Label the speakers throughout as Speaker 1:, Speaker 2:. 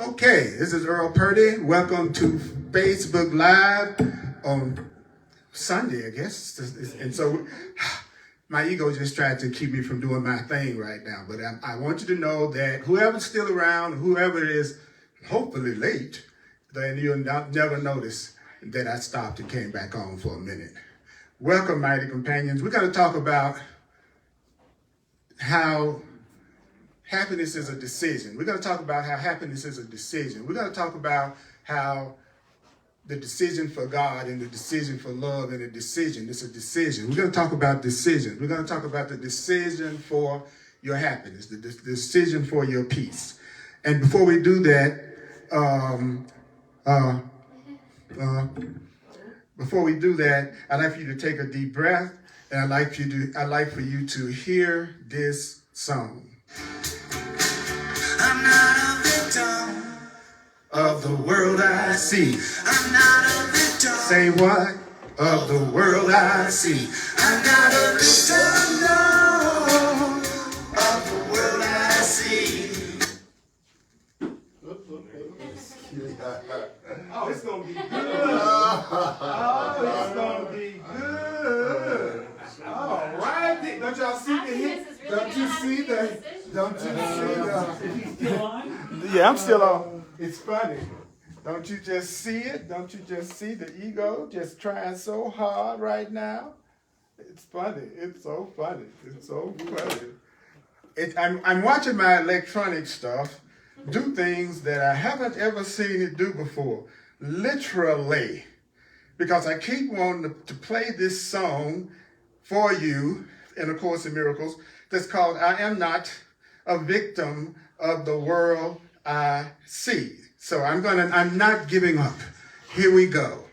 Speaker 1: Okay, this is Earl Purdy. Welcome to Facebook Live on Sunday, I guess. And so my ego just tried to keep me from doing my thing right now. But I want you to know that whoever's still around, whoever is hopefully late, then you'll never notice that I stopped and came back on for a minute. Welcome, mighty companions. We're going to talk about how happiness is a decision. We're going to talk about how happiness is a decision. We're going to talk about how the decision for God and the decision for love and the decision, it's a decision. We're going to talk about decisions. We're going to talk about the decision for your happiness, the decision for your peace. And before we do that, I'd like for you to take a deep breath, and I'd like for you to hear this song. I'm not a victim of the world I see. I'm not a victim. Say what? Of the world I see. I'm not a victim, no, of the world I see. Oh, it's gonna be good. Oh, it's gonna be good. All right. Don't y'all see the hit? Don't you see the? Don't you see the?
Speaker 2: Still on?
Speaker 1: Yeah, I'm still on. It's funny. Don't you just see it? Don't you just see the ego just trying so hard right now? It's funny. It's so funny. It's so funny. I'm watching my electronic stuff do things that I haven't ever seen it do before. Literally. Because I keep wanting to play this song for you in A Course in Miracles that's called I Am Not a Victim of the World I See. So I'm not giving up. Here we go.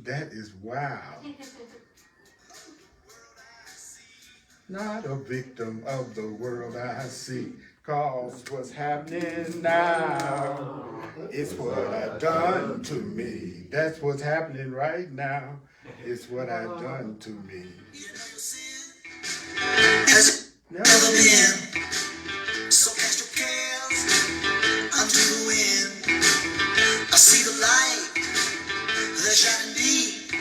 Speaker 1: That is wow. Not a victim of the world I see. Cause what's happening now is what I've done to me. That's what's happening right now. It's what I've done to me. Never been so cast your cares unto the wind. I see the light that's shining deep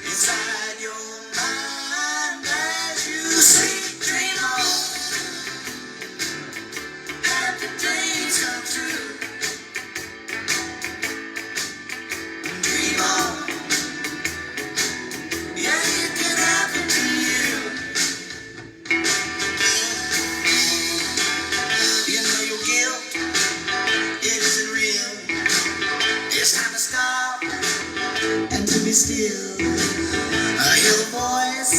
Speaker 1: inside your mind as you sleep. Dream on. Happy dreams come true. Dream on. Yeah, it can happen to you. You know your guilt, it isn't real. It's time to stop and to be still. I hear the voice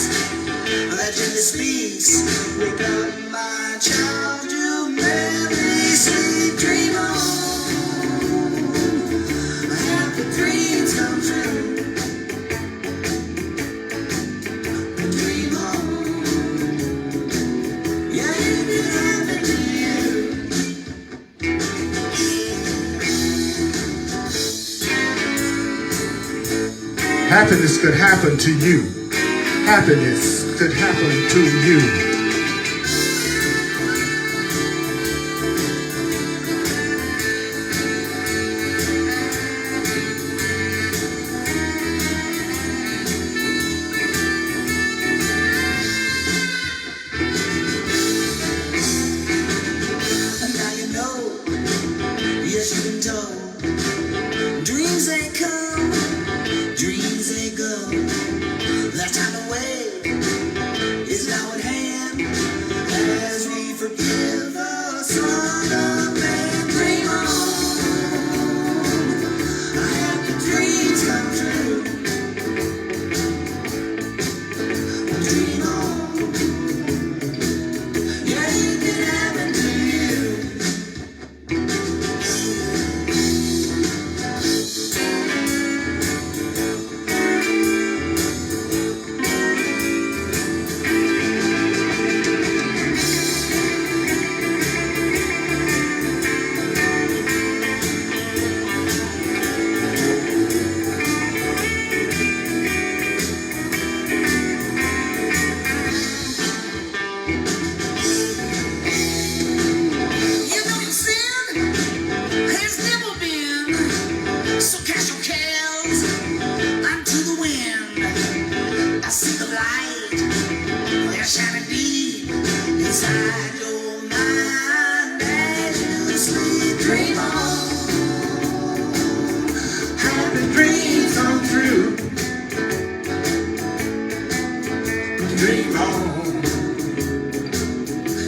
Speaker 1: that gently speaks. Wake up, my child, you merely sleep. Dream on. Happy dreams come true. Dream on. Yeah, it can happen to you. Happiness could happen to you. Happiness could happen to you. And now you know, yes, you've been told, dreams ain't come, dreams ain't go. That time away is now at hand.
Speaker 2: So cast your cares unto the wind. I see the light, they're shining deep inside your mind as you sleep. Dream on, happy dreams come true. Dream on,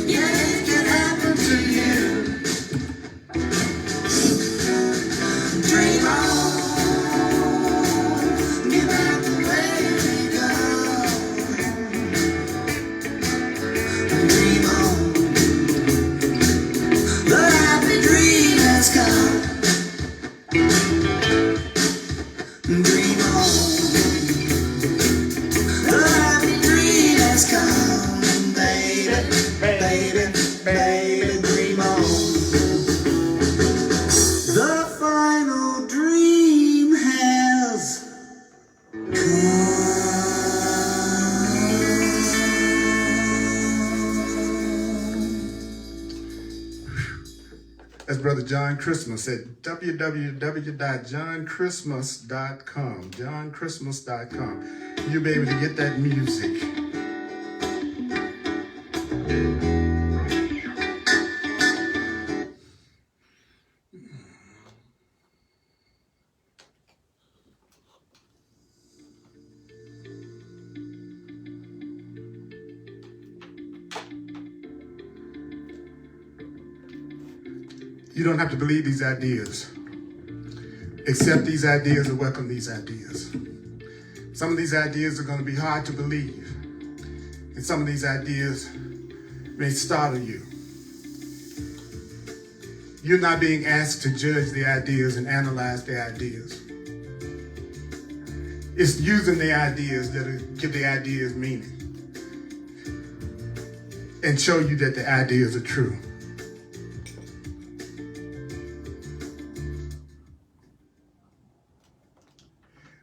Speaker 2: yeah, it can happen to you. Dream on, get back to where you go. Dream on, the happy dream has come. Dream on, the happy dream has come, baby, baby, baby, dream on. The final dream has come.
Speaker 1: That's Brother John Christmas at www.johnchristmas.com. johnchristmas.com. You'll be able to get that music. You don't have to believe these ideas. Accept these ideas and welcome these ideas. Some of these ideas are going to be hard to believe. And some of these ideas may startle you. You're not being asked to judge the ideas and analyze the ideas. It's using the ideas that give the ideas meaning and show you that the ideas are true.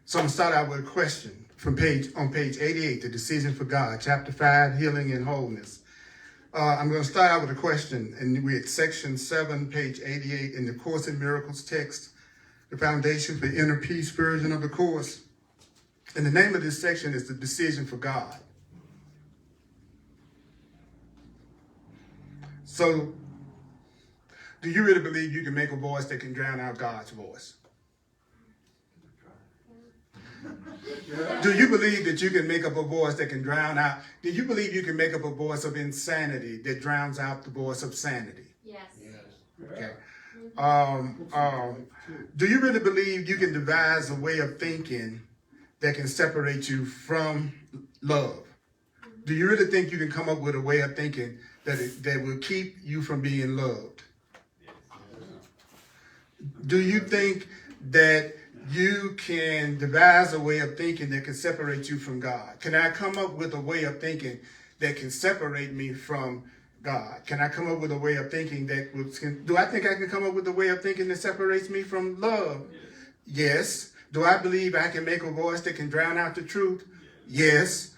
Speaker 1: So I'm going to start out with a question from on page 88, The Decision for God, chapter 5, Healing and Wholeness. I'm going to start out with a question, and we're at section 7, page 88 in the Course in Miracles text, the Foundation for Inner Peace version of the Course. And the name of this section is The Decision for God. So, do you really believe you can make a voice that can drown out God's voice? Do you believe that you can make up a voice that can drown out? Do you believe you can make up a voice of insanity that drowns out the voice of sanity?
Speaker 3: Yes.
Speaker 1: Okay. Do you really believe you can devise a way of thinking that can separate you from love? Do you really think you can come up with a way of thinking that will keep you from being loved? Do you think that you can devise a way of thinking that can separate you from God? Can I come up with a way of thinking that can separate me from God? Can I come up with a way of thinking do I think I can come up with a way of thinking that separates me from love? Yes. Do I believe I can make a voice that can drown out the truth? Yes.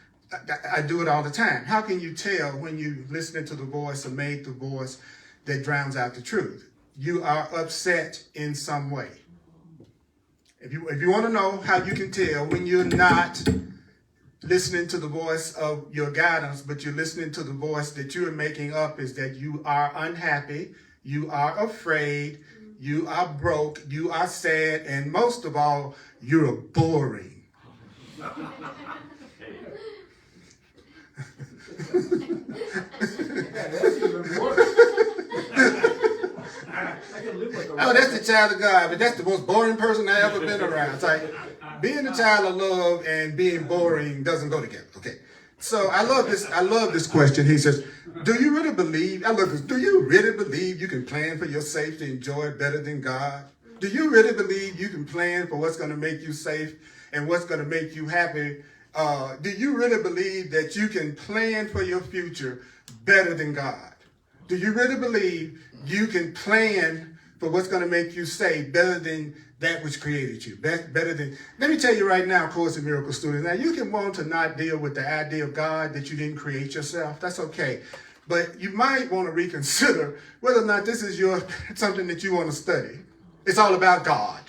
Speaker 1: I do it all the time. How can you tell when you're listening to the voice or made the voice that drowns out the truth? You are upset in some way. If you want to know how you can tell when you're not listening to the voice of your guidance, but you're listening to the voice that you are making up, is that you are unhappy, you are afraid, you are broke, you are sad, and most of all, you're boring. Oh, that's the child of God, but that's the most boring person I ever been around. It's like being a child of love and being boring doesn't go together. Okay, so I love this question. He says, "Do you really believe? Do you really believe you can plan for your safety and joy better than God? Do you really believe you can plan for what's going to make you safe and what's going to make you happy? Do you really believe that you can plan for your future better than God? Do you really believe you can plan for what's going to make you safe better than that which created you? Better than, let me tell you right now, Course in Miracles students, now you can want to not deal with the idea of God that you didn't create yourself. That's okay. But you might want to reconsider whether or not this is something that you want to study. It's all about God.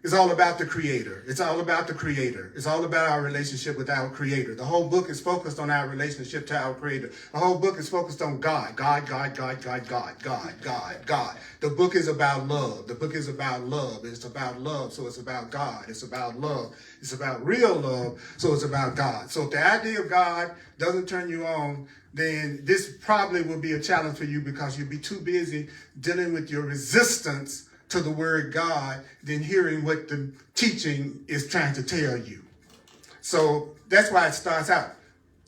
Speaker 1: It's all about the Creator. It's all about the Creator. It's all about our relationship with our Creator. The whole book is focused on our relationship to our Creator. The whole book is focused on God. God, God, God, God, God, God, God, God. The book is about love. The book is about love. It's about love, so it's about God. It's about love. It's about real love, so it's about God. So if the idea of God doesn't turn you on, then this probably will be a challenge for you because you'll be too busy dealing with your resistance to the word God than hearing what the teaching is trying to tell you. So that's why it starts out.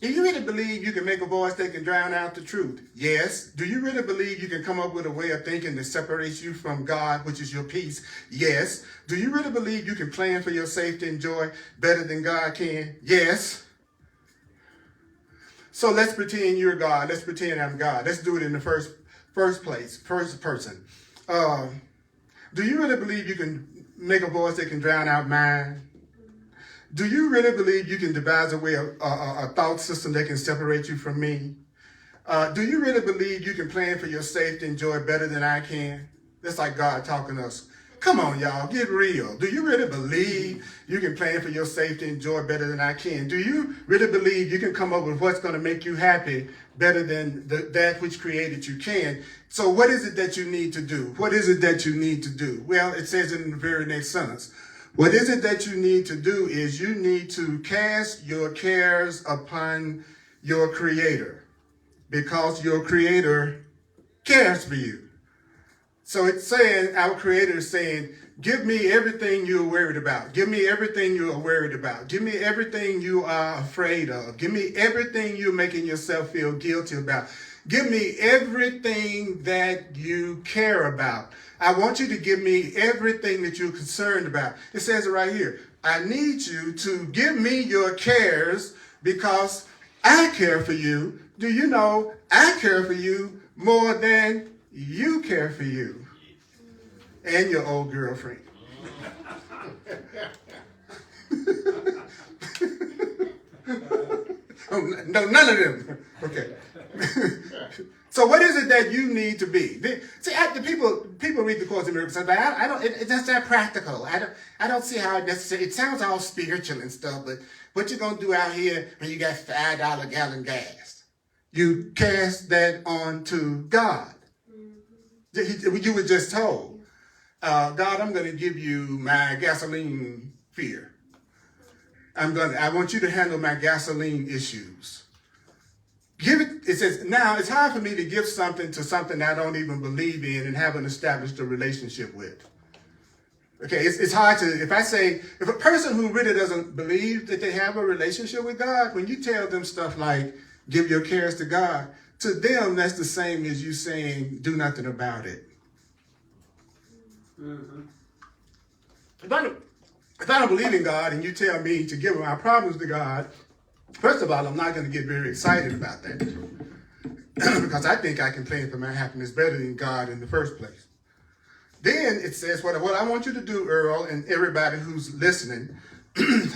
Speaker 1: Do you really believe you can make a voice that can drown out the truth? Yes. Do you really believe you can come up with a way of thinking that separates you from God, which is your peace? Yes. Do you really believe you can plan for your safety and joy better than God can? Yes. So let's pretend you're God. Let's pretend I'm God. Let's do it in the first person. Do you really believe you can make a voice that can drown out mine? Do you really believe you can devise a way, a thought system that can separate you from me? Do you really believe you can plan for your safety and joy better than I can? That's like God talking to us. Come on, y'all, get real. Do you really believe you can plan for your safety and joy better than I can? Do you really believe you can come up with what's going to make you happy better than that which created you can? So what is it that you need to do? What is it that you need to do? Well, it says in the very next sentence. What is it that you need to do is you need to cast your cares upon your Creator because your Creator cares for you. So it's saying, our Creator is saying, give me everything you're worried about. Give me everything you are worried about. Give me everything you are afraid of. Give me everything you're making yourself feel guilty about. Give me everything that you care about. I want you to give me everything that you're concerned about. It says it right here. I need you to give me your cares because I care for you. Do you know I care for you more than you care for you and your old girlfriend? Oh, no, none of them. Okay. So what is it that you need to be? See, people read the Course in Miracles, but I don't. That's not practical. I don't see how it necessarily. It sounds all spiritual and stuff, but what you gonna do out here when you got $5 gallon gas? You cast that on to God. You were just told, God, I'm going to give you my gasoline fear. I want you to handle my gasoline issues. It says, now it's hard for me to give something to something I don't even believe in and haven't established a relationship with. Okay, it's hard to, if a person who really doesn't believe that they have a relationship with God, when you tell them stuff like, give your cares to God, to them, that's the same as you saying, do nothing about it. Mm-hmm. If I don't believe in God and you tell me to give my problems to God, first of all, I'm not going to get very excited about that because I think I can plan for my happiness better than God in the first place. Then it says, what I want you to do, Earl, and everybody who's listening,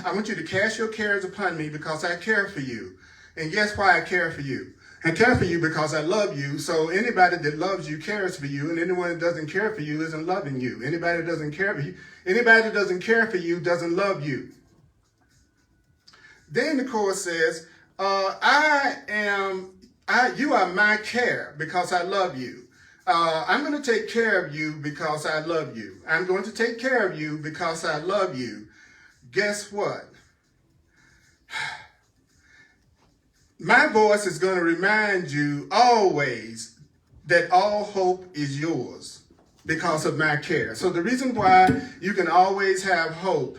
Speaker 1: I want you to cast your cares upon me because I care for you. And guess why I care for you? I care for you because I love you. So anybody that loves you cares for you, and anyone that doesn't care for you isn't loving you. Anybody that doesn't care for you doesn't love you. Then the Course says, you are my care because I love you. I'm going to take care of you because I love you. I'm going to take care of you because I love you. Guess what? My voice is going to remind you always that all hope is yours because of my care. So the reason why you can always have hope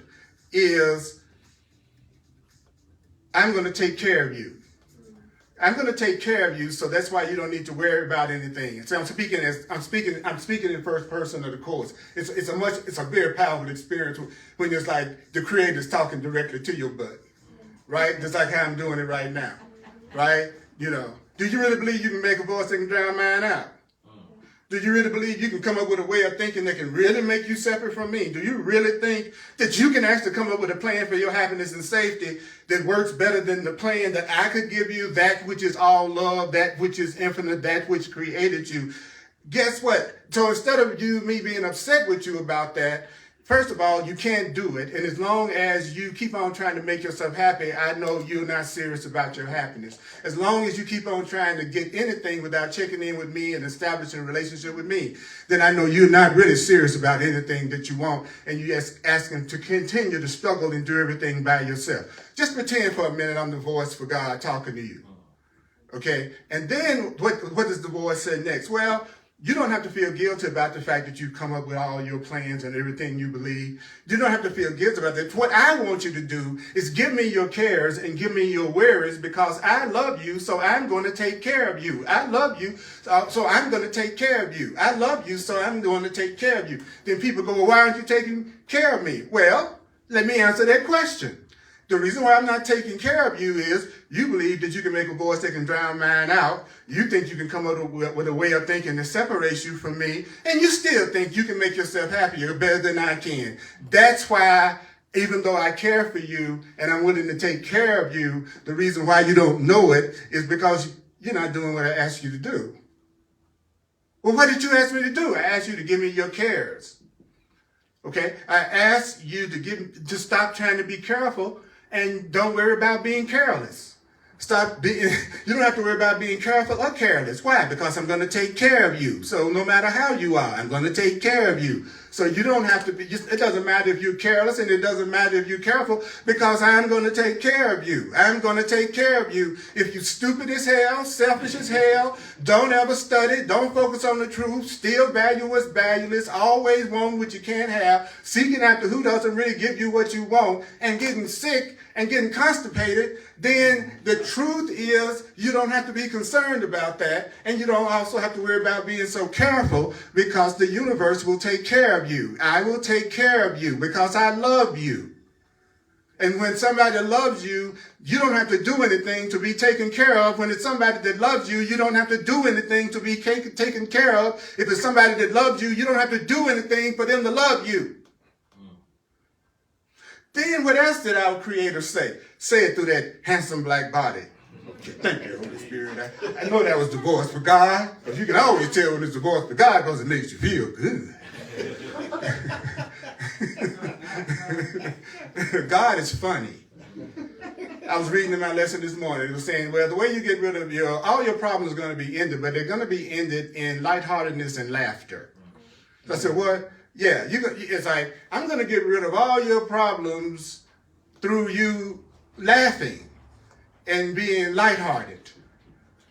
Speaker 1: is I'm going to take care of you. I'm going to take care of you, so that's why you don't need to worry about anything. So I'm speaking in first person of the Course. It's a very powerful experience when it's like the Creator's talking directly to your butt, right? Just like how I'm doing it right now, right? You know, do you really believe you can make a voice that can drown mine out? Do you really believe you can come up with a way of thinking that can really make you separate from me? Do you really think that you can actually come up with a plan for your happiness and safety that works better than the plan that I could give you, that which is all love, that which is infinite, that which created you? Guess what? So instead of me being upset with you about that, First of all, you can't do it. And as long as you keep on trying to make yourself happy, I know you're not serious about your happiness. As long as you keep on trying to get anything without checking in with me and establishing a relationship with me, then I know you're not really serious about anything that you want. And you're just asking to continue to struggle and do everything by yourself. Just pretend for a minute I'm the voice for God talking to you. Okay? And then what does the voice say next? Well, you don't have to feel guilty about the fact that you come up with all your plans and everything you believe. You don't have to feel guilty about that. What I want you to do is give me your cares and give me your worries, because I love you, so I'm going to take care of you. I love you, so I'm going to take care of you. I love you, so I'm going to take care of you. Then people go, well, why aren't you taking care of me? Well, let me answer that question. The reason why I'm not taking care of you is you believe that you can make a voice that can drown mine out. You think you can come up with a way of thinking that separates you from me, and you still think you can make yourself happier better than I can. That's why, even though I care for you and I'm willing to take care of you, the reason why you don't know it is because you're not doing what I asked you to do. Well, what did you ask me to do? I asked you to give me your cares. Okay? I asked you to stop trying to be careful and don't worry about being careless. You don't have to worry about being careful or careless. Why? Because I'm going to take care of you. So no matter how you are, I'm going to take care of you. So you don't have to be, it doesn't matter if you're careless, and it doesn't matter if you're careful, because I'm going to take care of you. I'm going to take care of you. If you're stupid as hell, selfish as hell, don't ever study, don't focus on the truth, still value what's valueless, always want what you can't have, seeking after who doesn't really give you what you want, and getting sick and getting constipated, then the truth is you don't have to be concerned about that, and you don't also have to worry about being so careful, because the universe will take care of you. I will take care of you because I love you. And when somebody loves you, you don't have to do anything to be taken care of. When it's somebody that loves you, you don't have to do anything to be taken care of. If it's somebody that loves you, you don't have to do anything for them to love you. Then what else did our Creator say? Say it through that handsome black body. Okay, thank you, Holy Spirit. I know that was the voice for God, but you can always tell when it's the voice for God because it makes you feel good. God is funny. I was reading in my lesson this morning. It was saying, well, the way you get rid of all your problems are going to be ended, but they're going to be ended in lightheartedness and laughter. So I said, what? Yeah, it's like, I'm going to get rid of all your problems through you laughing and being lighthearted,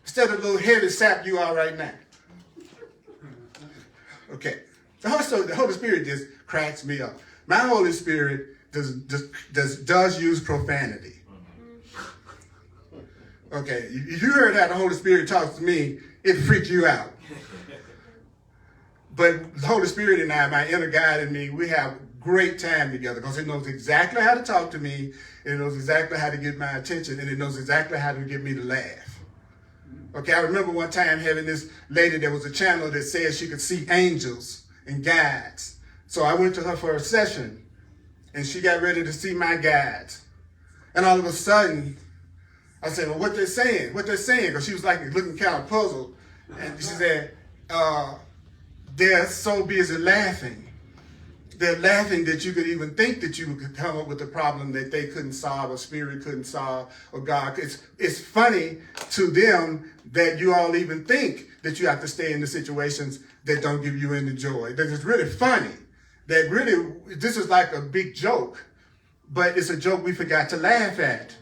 Speaker 1: instead of the little heavy sap you are right now. Okay. Also, the Holy Spirit just cracks me up. My Holy Spirit does use profanity. Okay, if you heard how the Holy Spirit talks to me, it freaked you out. But the Holy Spirit and I, my inner guide and me, we have great time together because it knows exactly how to talk to me, and it knows exactly how to get my attention, and it knows exactly how to get me to laugh. Okay, I remember one time having this lady, there was a channel that said she could see angels and guides. So I went to her for a session, and she got ready to see my guides. And all of a sudden, I said, well, what they're saying? What they're saying? Because she was like looking kind of puzzled. And she said, they're so busy laughing. They're laughing that you could even think that you could come up with a problem that they couldn't solve, or spirit couldn't solve, or God. It's funny to them that you all even think that you have to stay in the situations that don't give you any joy. That it's really funny. That really, this is like a big joke, but it's a joke we forgot to laugh at.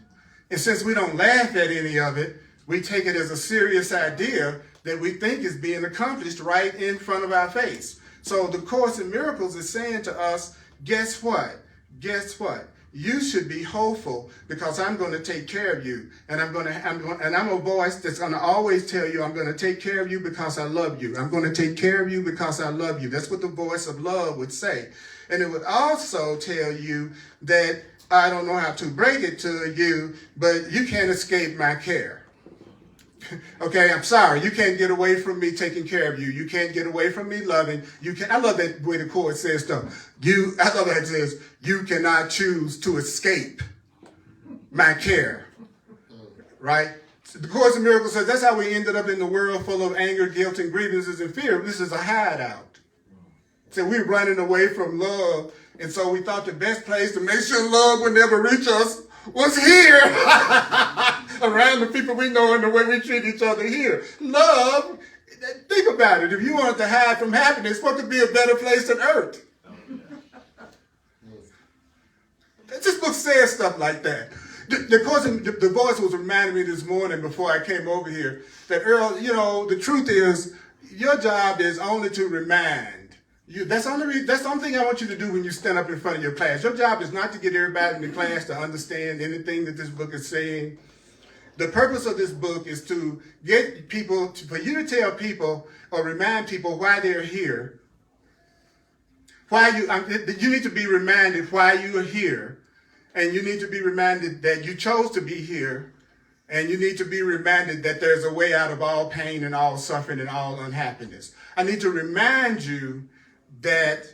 Speaker 1: And since we don't laugh at any of it, we take it as a serious idea that we think is being accomplished right in front of our face. So the Course in Miracles is saying to us, guess what? Guess what? You should be hopeful because I'm going to take care of you. And I'm a voice that's going to always tell you I'm going to take care of you because I love you. I'm going to take care of you because I love you. That's what the voice of love would say. And it would also tell you that I don't know how to break it to you, but you can't escape my care. Okay, I'm sorry. You can't get away from me taking care of you. You can't get away from me loving. I love that way the Course says stuff. I love that it says, you cannot choose to escape my care. Right? So the Course in Miracles says that's how we ended up in the world full of anger, guilt, and grievances and fear. This is a hideout. So we're running away from love. And so we thought the best place to make sure love would never reach us was here. Around the people we know and the way we treat each other here. Love, think about it. If you wanted to hide from happiness, what could be a better place than earth? This book says stuff like that. The voice was reminding me this morning before I came over here that, Earl, you know, the truth is your job is only to remind. That's the only thing I want you to do when you stand up in front of your class. Your job is not to get everybody in the class to understand anything that this book is saying. The purpose of this book is to get people, for you to tell people or remind people why they're here. You need to be reminded why you are here. And you need to be reminded that you chose to be here. And you need to be reminded that there's a way out of all pain and all suffering and all unhappiness. I need to remind you that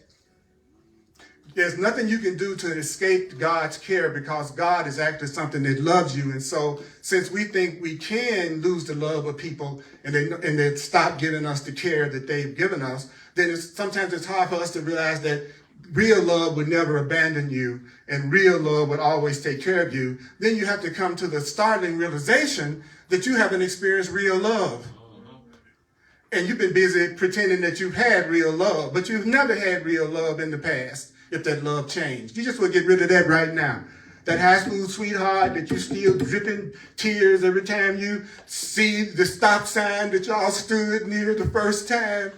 Speaker 1: there's nothing you can do to escape God's care because God is actually something that loves you. And so since we think we can lose the love of people and they stop giving us the care that they've given us, then sometimes it's hard for us to realize that real love would never abandon you and real love would always take care of you. Then you have to come to the startling realization that you haven't experienced real love. And you've been busy pretending that you've had real love, but you've never had real love in the past if that love changed. You just want to get rid of that right now. That high school sweetheart that you still dripping tears every time you see the stop sign that y'all stood near the first time.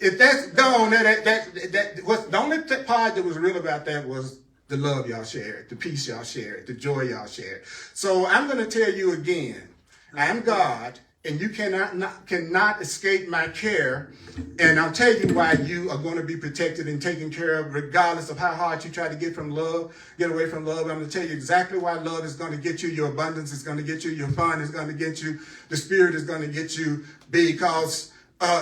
Speaker 1: If that's gone, the only part that was real about that was the love y'all shared, the peace y'all shared, the joy y'all shared. So I'm going to tell you again, I am God, and you cannot escape my care. And I'll tell you why you are going to be protected and taken care of, regardless of how hard you try to get away from love. I'm going to tell you exactly why love is going to get you. Your abundance is going to get you. Your fun is going to get you. The Spirit is going to get you, because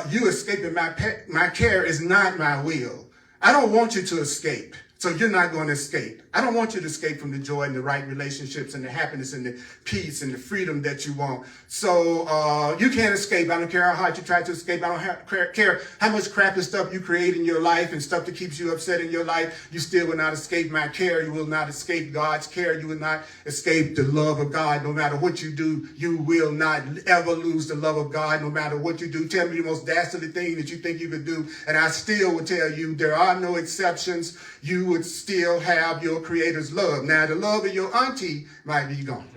Speaker 1: you escaping my care is not my will. I don't want you to escape. So you're not going to escape. I don't want you to escape from the joy and the right relationships and the happiness and the peace and the freedom that you want. So you can't escape. I don't care how hard you try to escape. I don't care how much crappy stuff you create in your life and stuff that keeps you upset in your life. You still will not escape my care. You will not escape God's care. You will not escape the love of God. No matter what you do, you will not ever lose the love of God. No matter what you do, tell me the most dastardly thing that you think you could do, and I still will tell you there are no exceptions. You would still have your Creator's love. Now, the love of your auntie might be gone.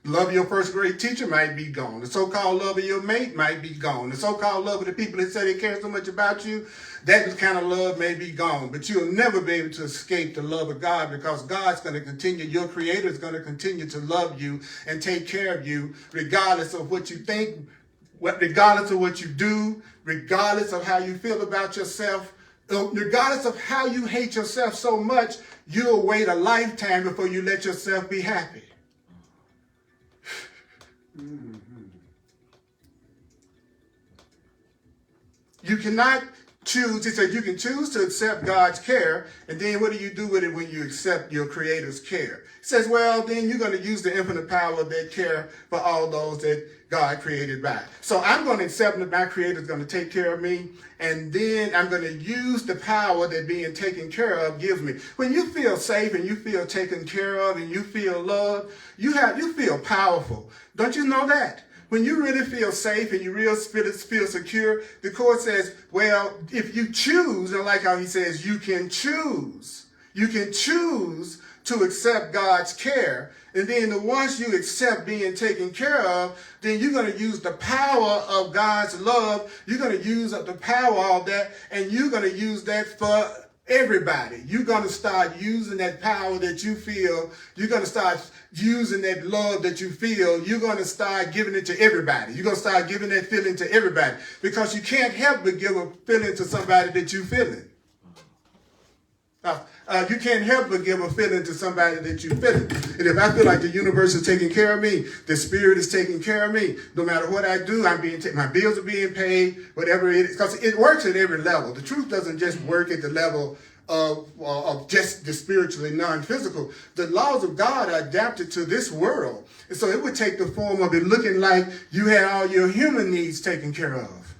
Speaker 1: The love of your first grade teacher might be gone. The so-called love of your mate might be gone. The so-called love of the people that say they care so much about you, that kind of love may be gone. But you'll never be able to escape the love of God, because God's going to continue, your Creator is going to continue to love you and take care of you, regardless of what you think, regardless of what you do, regardless of how you feel about yourself, regardless of how you hate yourself so much, you'll wait a lifetime before you let yourself be happy. You cannot choose. He said you can choose to accept God's care, and then what do you do with it when you accept your Creator's care? He says, well, then you're going to use the infinite power of that care for all those that God created by. So I'm going to accept that my Creator is going to take care of me, and then I'm going to use the power that being taken care of gives me. When you feel safe and you feel taken care of and you feel loved, you feel powerful. Don't you know that? When you really feel safe and you really feel secure, the court says, well, if you choose, and like how he says, you can choose to accept God's care. And then once you accept being taken care of, then you're going to use the power of God's love. You're going to use up the power of that, and you're going to use that for everybody. You're going to start using that power that you feel. You're going to start using that love that you feel. You're going to start giving it to everybody. You're going to start giving that feeling to everybody, because you can't help but give a feeling to somebody that you're feeling. You can't help but give a feeling to somebody that you feel it. And if I feel like the universe is taking care of me, the spirit is taking care of me, no matter what I do, I'm being my bills are being paid, whatever it is. Because it works at every level. The truth doesn't just work at the level of just the spiritually non-physical. The laws of God are adapted to this world. And so it would take the form of it looking like you had all your human needs taken care of.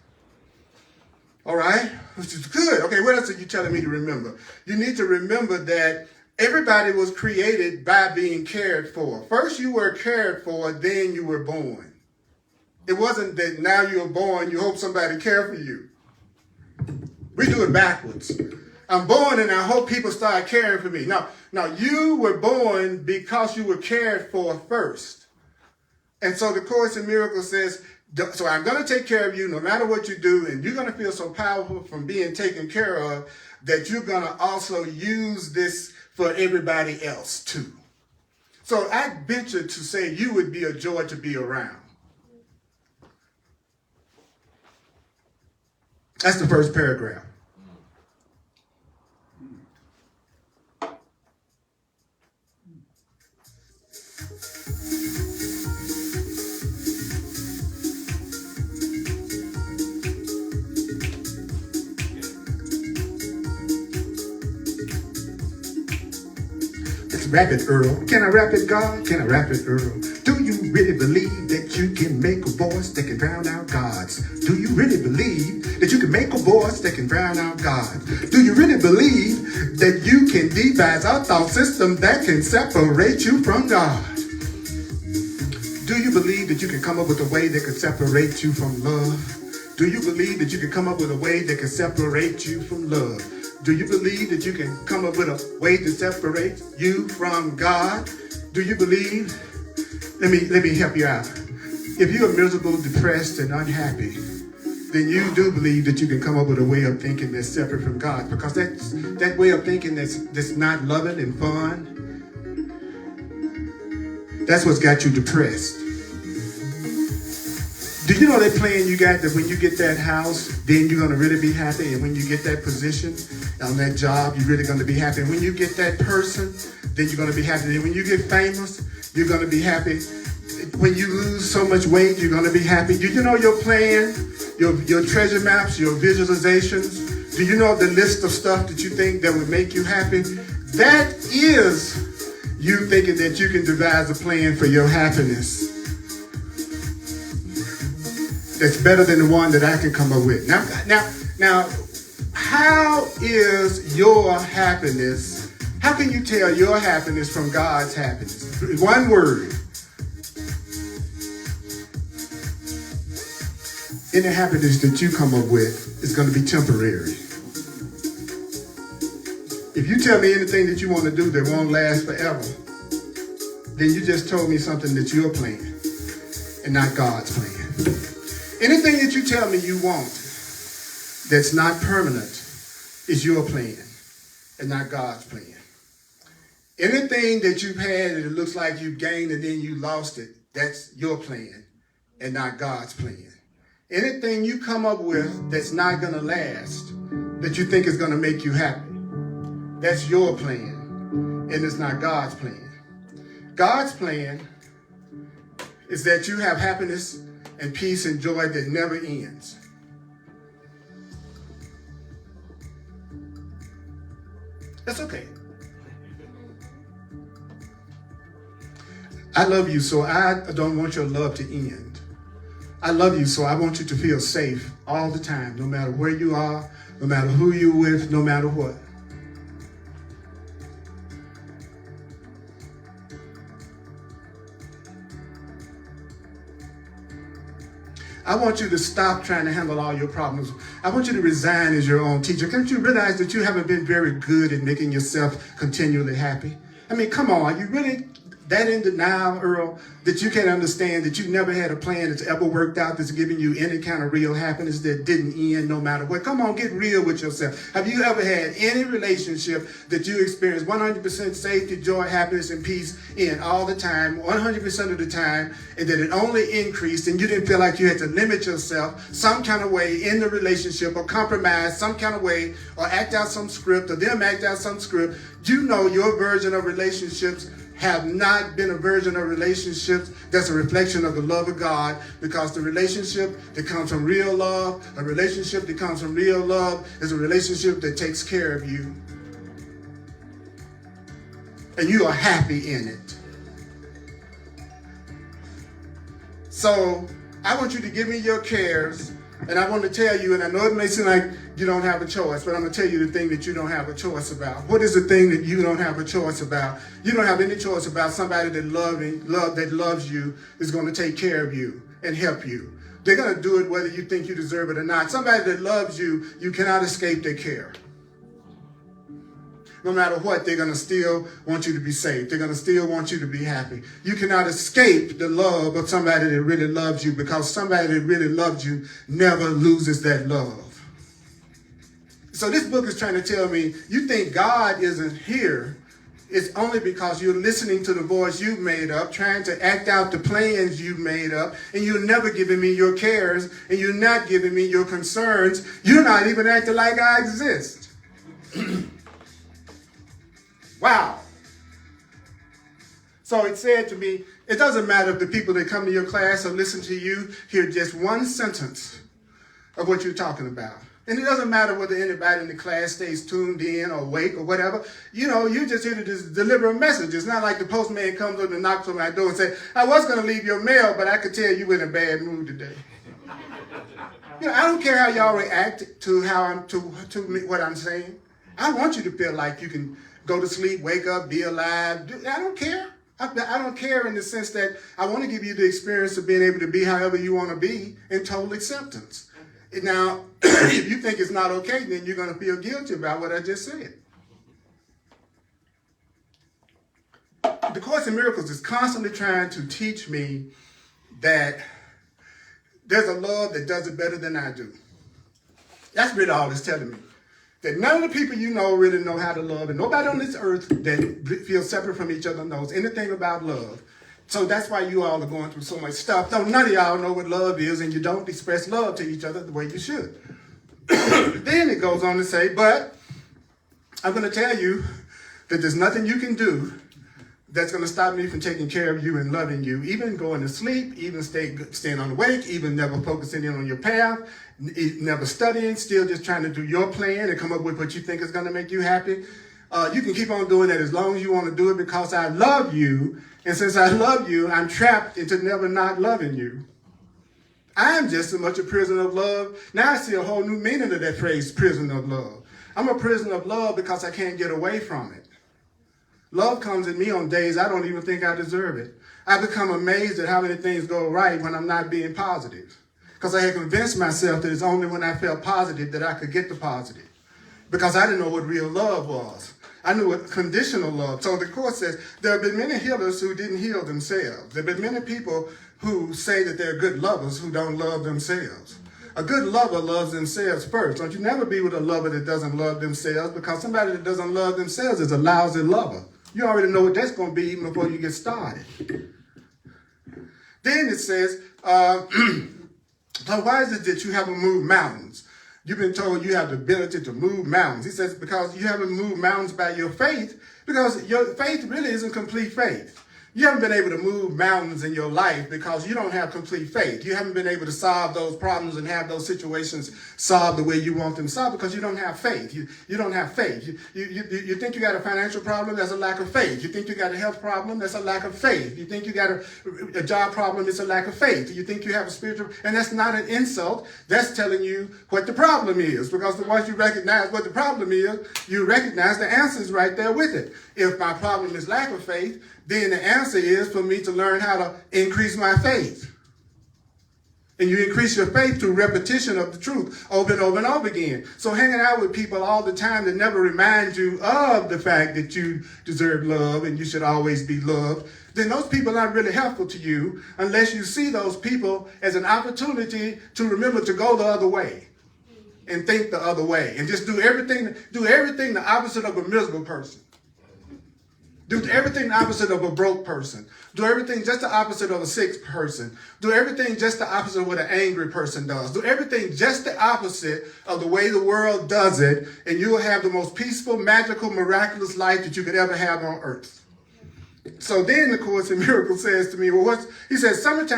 Speaker 1: All right? Which is good. Okay, what else are you telling me to remember? You need to remember that everybody was created by being cared for. First you were cared for, then you were born. It wasn't that now you're born, you hope somebody cares for you. We do it backwards. I'm born and I hope people start caring for me. Now you were born because you were cared for first. And so the Course in Miracles says, so I'm going to take care of you no matter what you do, and you're going to feel so powerful from being taken care of that you're going to also use this for everybody else too. So I venture to say you would be a joy to be around. That's the first paragraph. Rap it, Earl. Can I rap it, God? Can I rap it, Earl? Do you really believe that you can make a voice that can drown out gods? Do you really believe that you can make a voice that can drown out gods? Do you really believe that you can devise a thought system that can separate you from God? Do you believe that you can come up with a way that can separate you from love? Do you believe that you can come up with a way that can separate you from love? Do you believe that you can come up with a way to separate you from God? Do you believe? Let me help you out. If you are miserable, depressed, and unhappy, then you do believe that you can come up with a way of thinking that's separate from God, because that way of thinking that's not loving and fun, that's what's got you depressed. Do you know that plan you got that when you get that house, then you're going to really be happy, and when you get that position on that job, you're really going to be happy, and when you get that person, then you're going to be happy, and when you get famous, you're going to be happy. When you lose so much weight, you're going to be happy. Do you know your plan, your treasure maps, your visualizations? Do you know the list of stuff that you think that would make you happy? That is you thinking that you can devise a plan for your happiness that's better than the one that I can come up with. Now, how is your happiness? How can you tell your happiness from God's happiness? One word. Any happiness that you come up with is going to be temporary. If you tell me anything that you want to do that won't last forever, then you just told me something that's your plan and not God's plan. Anything that you tell me you want that's not permanent is your plan and not God's plan. Anything that you've had and it looks like you've gained and then you lost it, that's your plan and not God's plan. Anything you come up with that's not going to last, that you think is going to make you happy, that's your plan and it's not God's plan. God's plan is that you have happiness and peace and joy that never ends. That's okay. I love you, so I don't want your love to end. I love you, so I want you to feel safe all the time, no matter where you are, no matter who you're with, no matter what. I want you to stop trying to handle all your problems. I want you to resign as your own teacher. Can't you realize that you haven't been very good at making yourself continually happy? I mean, come on, you really that in denial, Earl, that you can't understand that you never had a plan that's ever worked out that's giving you any kind of real happiness that didn't end no matter what? Come on, get real with yourself. Have you ever had any relationship that you experienced 100% safety, joy, happiness, and peace in all the time, 100% of the time, and that it only increased and you didn't feel like you had to limit yourself some kind of way in the relationship or compromise some kind of way or act out some script or them act out some script? You know your version of relationships have not been a version of relationships that's a reflection of the love of God, because the relationship that comes from real love, a relationship that comes from real love is a relationship that takes care of you. And you are happy in it. So I want you to give me your cares, and I want to tell you, and I know it may seem like you don't have a choice, but I'm going to tell you the thing that you don't have a choice about. What is the thing that you don't have a choice about? You don't have any choice about somebody that loves you is going to take care of you and help you. They're going to do it whether you think you deserve it or not. Somebody that loves you, you cannot escape their care. No matter what, they're going to still want you to be safe. They're going to still want you to be happy. You cannot escape the love of somebody that really loves you, because somebody that really loves you never loses that love. So this book is trying to tell me, you think God isn't here. It's only because you're listening to the voice you've made up, trying to act out the plans you've made up, and you're never giving me your cares, and you're not giving me your concerns. You're not even acting like I exist. Wow. So it said to me, it doesn't matter if the people that come to your class or listen to you hear just one sentence of what you're talking about. And it doesn't matter whether anybody in the class stays tuned in or awake or whatever. You know, you're just here to just deliver a message. It's not like the postman comes up and knocks on my door and says, I was going to leave your mail, but I could tell you were in a bad mood today. You know, I don't care how y'all react to what I'm saying. I want you to feel like you can go to sleep, wake up, be alive. I don't care. I don't care in the sense that I want to give you the experience of being able to be however you want to be in total acceptance. Now, if you think it's not okay, then you're going to feel guilty about what I just said. The Course in Miracles is constantly trying to teach me that there's a love that does it better than I do. That's really all it's telling me. That none of the people you know really know how to love, and nobody on this earth that feels separate from each other knows anything about love. So that's why you all are going through so much stuff. No, none of y'all know what love is, and you don't express love to each other the way you should. Then it goes on to say, but I'm going to tell you that there's nothing you can do that's going to stop me from taking care of you and loving you, even going to sleep, even staying awake, even never focusing in on your path, never studying, still just trying to do your plan and come up with what you think is going to make you happy. You can keep on doing that as long as you want to do it, because I love you. And since I love you, I'm trapped into never not loving you. I am just as much a prisoner of love. Now I see a whole new meaning of that phrase, prisoner of love. I'm a prisoner of love because I can't get away from it. Love comes at me on days I don't even think I deserve it. I become amazed at how many things go right when I'm not being positive, because I had convinced myself that it's only when I felt positive that I could get the positive, because I didn't know what real love was. I knew what conditional love. So the Course says there have been many healers who didn't heal themselves. There have been many people who say that they're good lovers who don't love themselves. A good lover loves themselves first. Don't you never be with a lover that doesn't love themselves, because somebody that doesn't love themselves is a lousy lover. You already know what that's going to be even before you get started. Then it says, so why is it that you haven't moved mountains? You've been told you have the ability to move mountains. He says because you haven't moved mountains by your faith, because your faith really isn't complete faith. You haven't been able to move mountains in your life because you don't have complete faith. You haven't been able to solve those problems and have those situations solved the way you want them solved because you don't have faith. You don't have faith. You think you got a financial problem, that's a lack of faith. You think you got a health problem, that's a lack of faith. You think you got a job problem, it's a lack of faith. You think you have a spiritual, and that's not an insult. That's telling you what the problem is, because once you recognize what the problem is, you recognize the answer is right there with it. If my problem is lack of faith, then the answer is for me to learn how to increase my faith. And you increase your faith through repetition of the truth over and over and over again. So hanging out with people all the time that never remind you of the fact that you deserve love and you should always be loved, then those people aren't really helpful to you unless you see those people as an opportunity to remember to go the other way and think the other way and just do everything the opposite of a miserable person. Do everything the opposite of a broke person. Do everything just the opposite of a sick person. Do everything just the opposite of what an angry person does. Do everything just the opposite of the way the world does it, and you will have the most peaceful, magical, miraculous life that you could ever have on earth. So then the Course in Miracles says to me, well, he says, some of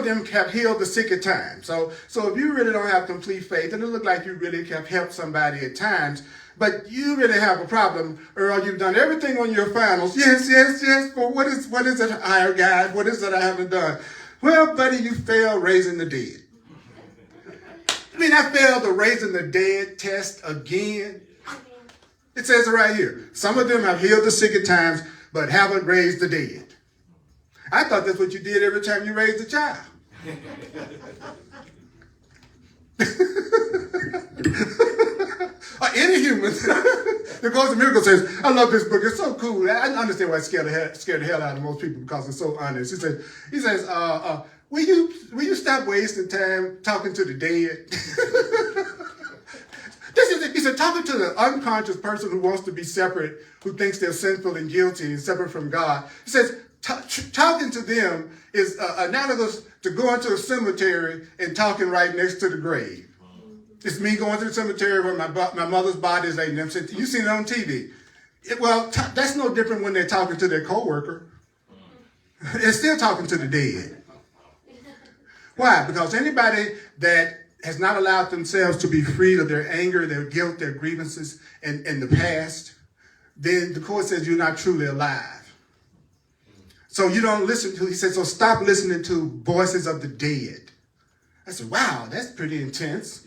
Speaker 1: them have healed the sick at times. So if you really don't have complete faith, and it look like you really have helped somebody at times, but you really have a problem, Earl. You've done everything on your finals. Yes. But what is it, higher God? What is it I haven't done? Well, buddy, you failed raising the dead. I mean, I failed the raising the dead test again. It says it right here. Some of them have healed the sick at times, but haven't raised the dead. I thought that's what you did every time you raised a child. Any human. The Course in Miracles says, I love this book. It's so cool. I understand why it scared the hell out of most people because it's so honest. He says, will you stop wasting time talking to the dead? He said, talking to the unconscious person who wants to be separate, who thinks they're sinful and guilty and separate from God. He says, talking to them is analogous to going to a cemetery and talking right next to the grave. It's me going to the cemetery where my mother's body is laying there. You've seen it on TV. That's no different when they're talking to their coworker. They're still talking to the dead. Why? Because anybody that has not allowed themselves to be freed of their anger, their guilt, their grievances, and the past, then the Course says you're not truly alive. So you don't listen to, he said, so stop listening to voices of the dead. I said, wow, that's pretty intense.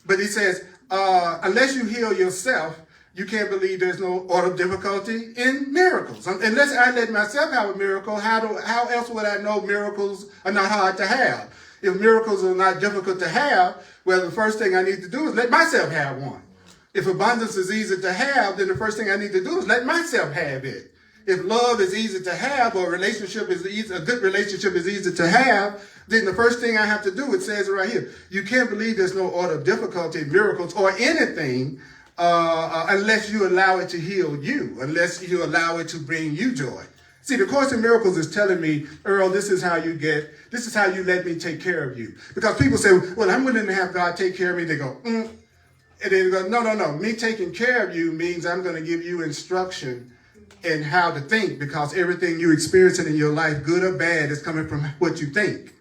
Speaker 1: But he says, unless you heal yourself, you can't believe there's no order of difficulty in miracles. Unless I let myself have a miracle, how else would I know miracles are not hard to have? If miracles are not difficult to have, well, the first thing I need to do is let myself have one. If abundance is easy to have, then the first thing I need to do is let myself have it. If love is easy to have, or a good relationship is easy to have, then the first thing I have to do, it says it right here, you can't believe there's no order of difficulty in miracles or anything unless you allow it to heal you, unless you allow it to bring you joy. See, the Course in Miracles is telling me, Earl, this is how you let me take care of you. Because people say, well, I'm willing to have God take care of me. They go, And they go, no. Me taking care of you means I'm going to give you instruction in how to think, because everything you experiencing in your life, good or bad, is coming from what you think.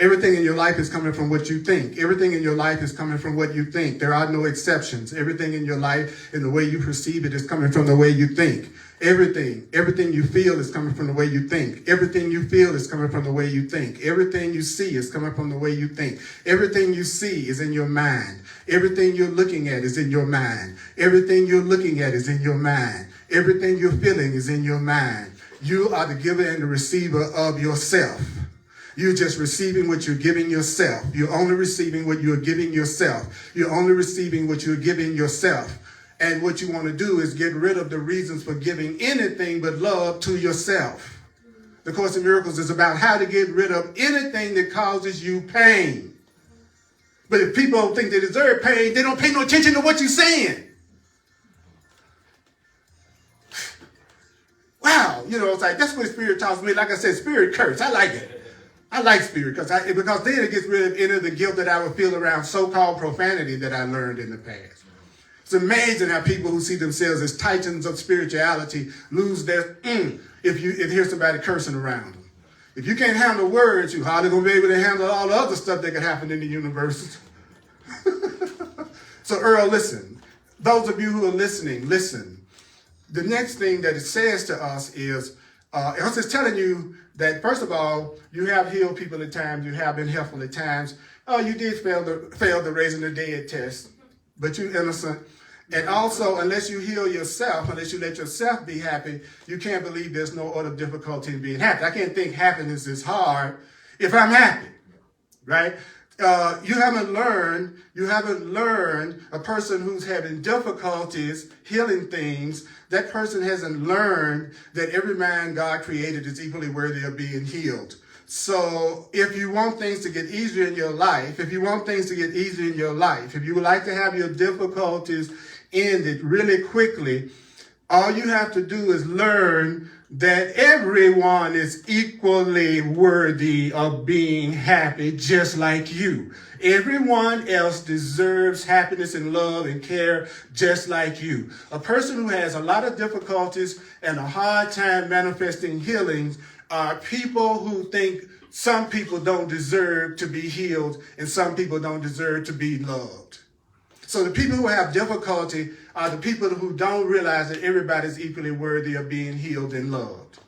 Speaker 1: Everything in your life is coming from what you think. Everything in your life is coming from what you think. There are no exceptions. Everything in your life and the way you perceive it is coming from the way you think. Everything you feel is coming from the way you think. Everything you feel is coming from the way you think. Everything you see is coming from the way you think. Everything you see is in your mind. Everything you're looking at is in your mind. Everything you're looking at is in your mind. Everything you're feeling is in your mind. You are the giver and the receiver of yourself. You're just receiving what you're giving yourself. You're only receiving what you're giving yourself. You're only receiving what you're giving yourself. And what you want to do is get rid of the reasons for giving anything but love to yourself. The Course in Miracles is about how to get rid of anything that causes you pain. But if people don't think they deserve pain, they don't pay no attention to what you're saying. Wow, it's like, that's what Spirit tells me. Like I said, Spirit curse. I like it. I like Spirit because then it gets rid of any of the guilt that I would feel around so-called profanity that I learned in the past. It's amazing how people who see themselves as titans of spirituality lose their if you hear somebody cursing around them. If you can't handle words, you're hardly going to be able to handle all the other stuff that could happen in the universe. So Earl, listen. Those of you who are listening, listen. The next thing that it says to us is, it's telling you that, first of all, you have healed people at times, you have been helpful at times. Oh, you did fail the raising the dead test, but you're innocent. And also, unless you heal yourself, unless you let yourself be happy, you can't believe there's no order of difficulty in being happy. I can't think happiness is hard if I'm happy. right? You haven't learned a person who's having difficulties healing things. That person hasn't learned that every man God created is equally worthy of being healed. So if you want things to get easier in your life, if you would like to have your difficulties ended really quickly, all you have to do is learn that everyone is equally worthy of being happy, just like you. Everyone else deserves happiness and love and care just like you. A person who has a lot of difficulties and a hard time manifesting healings are people who think some people don't deserve to be healed and some people don't deserve to be loved. So the people who have difficulty are the people who don't realize that everybody's equally worthy of being healed and loved.